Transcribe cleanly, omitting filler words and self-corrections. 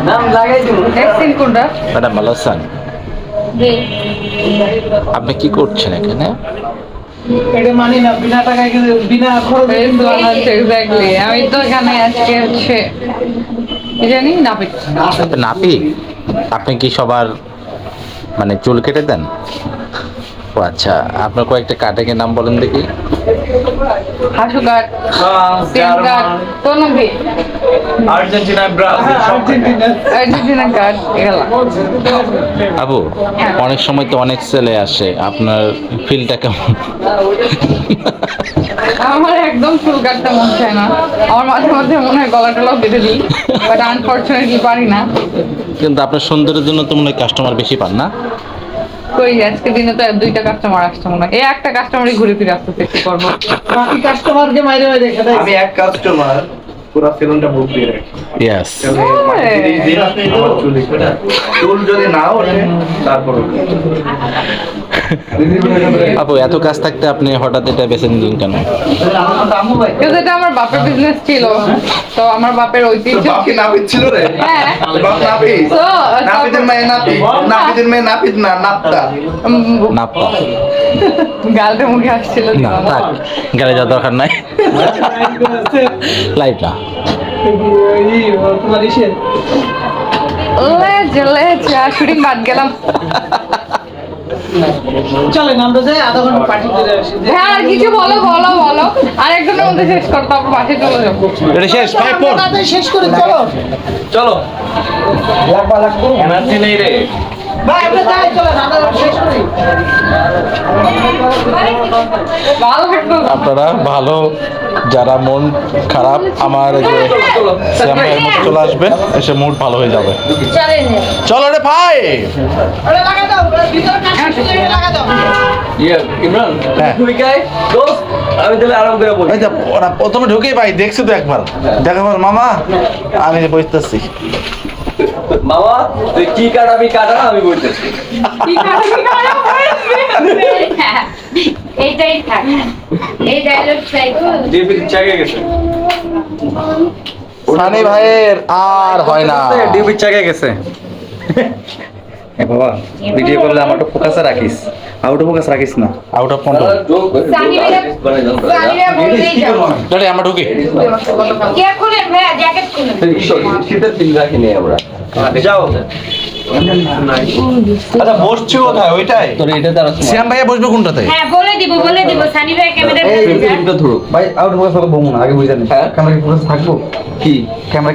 নাম লাগাই দিব ভ্যাকসিন কোনটা? ম্যাডাম ভালো আছেন? জি। আপনি কি করছেন এখানে? এটা মানি না, বিনা টাকায় কিন্তু বিনা খরচে কিন্তু এক্স্যাক্টলি, আমি তো এখানে আজকে হচ্ছে কি জানি নাপিত। নাপিত? আপনি কি সবার মানে চুল কেটে দেন? ও আচ্ছা, আপনার কয়েকটা কাটিংয়ের নাম বলেন দেখি। হাসু কাট, সিম কাট, কোনো ভি আর্জেন্টিনা, ব্রাজিল, আর্জেন্টিনা কাট এগুলা। আবু, অনেক সময় তো অনেক ছেলে আসে, আপনার ফিলটা কেমন? আমার একদম চুল কাটতে মন চায় না, আমার মাঝে মাঝে মনে হয় গলা টলাও বেঁধে দিই, বাট আনফর্চুনেটলি পারি না। কিন্তু আপনার সৌন্দর্যের জন্য তো মনে হয় কাস্টমার বেশি পান না? কই আজকে দিনে তো দুইটা কাস্টমার আসছে মনে হয়, এই একটা কাস্টমারই ঘুরে ফিরে আসতেছে, কি করবো? বাকি কাস্টমারকে মাইরে মাইরে খেতে আমি এক কাস্টমার পুরো সেলুনটা বুক দিয়ে রাখি। ইয়েস। চুল যদি না ওঠে তারপর আপু, এত কাজ থাকতে আপনি হঠাৎ এটা বেছে নিলেন কেন? কিন্তু এটা আমার বাপের বিজনেস ছিল, তো আমার বাপের ঐতিহ্য বাপি ছিল। নাপিত ছিল রে? হ্যাঁ। বাপ নাপিত? So, নাপিতের মেয়ে নাপিত, নাপিতের মেয়ে নাপিত না, নাপতা। নাপ্পা? গালটা মুখে আসছিল না থাক, গেলে যাওয়ার দরকার নাই। লাইট না। তোমার ইসে শুটিং বাদ গেলাম। চলেন আমরা যাই, আধা ঘন্টা পার্টি করে আসি। হ্যাঁ, আর কিছু বলো বলো বলো, আর একজনের মধ্যে শেষ করতে, তারপর বাসে চলে যাবো। এটা শেষ, ভাই পড়। তাড়াতাড়ি শেষ করে চলো চলো। লাগবা লাগবো, এনার্জি নেই রে ভাই, আমরা যাই, চলো আধা ঘন্টা শেষ করি। ভালো থাকতো। আপনারা ভালো, যারা মন খারাপ আমার এই যে শ্যাম ভাইয়ের মতো চলে আসবেন, এসে মুড ভালো হয়ে যাবে। চলো রে ভাই। ওরে লাগা দাও, ওরে ভিতরে কাজ করে লাগা দাও। ইমরান, হ্যাঁ। তুই গায় দোস্ত, আমি তাহলে আরাম করে বলি। এই যে ওরা প্রথমে ঢুকেই ভাই দেখছি তো একবার, দেখাবার মামা আমি বসতেছি। মামা, তুই কি কাটাবি কাটা, আমি বলতেছি। এইটাই থাক, এই ডায়লগটাই তো। ডিপি চাগে গেছে। সানি ভাইয়ের আর হয় না। ডিউবি চাকে গেছে। এ বাবা, ভিডিও করলে আমারটা ফোকাসে রাখিস, আউট ফোকাস রাখিস না। Out of control. সানিরা বলতেই যাও। দাঁড়িয়ে আমরা ঢুকি। কে খুলে ভাইয়া, জ্যাকেট খুলে। শীতের দিন রাখিনি আমরা। যাও। আচ্ছা বসছি কোথায়? ওইটাই তোর এটা দ্বারা শ্যাম ভাইয়া বসবে কোনটাতে? হ্যাঁ, বলে দিব সানি ভাই ক্যামেরা এই ধরো। ভাই আউট ফোকাস হলো বমু না, আগে বুঝে নি। হ্যাঁ? ক্যামেরা ফোকাস থাকবো কি ক্যামেরা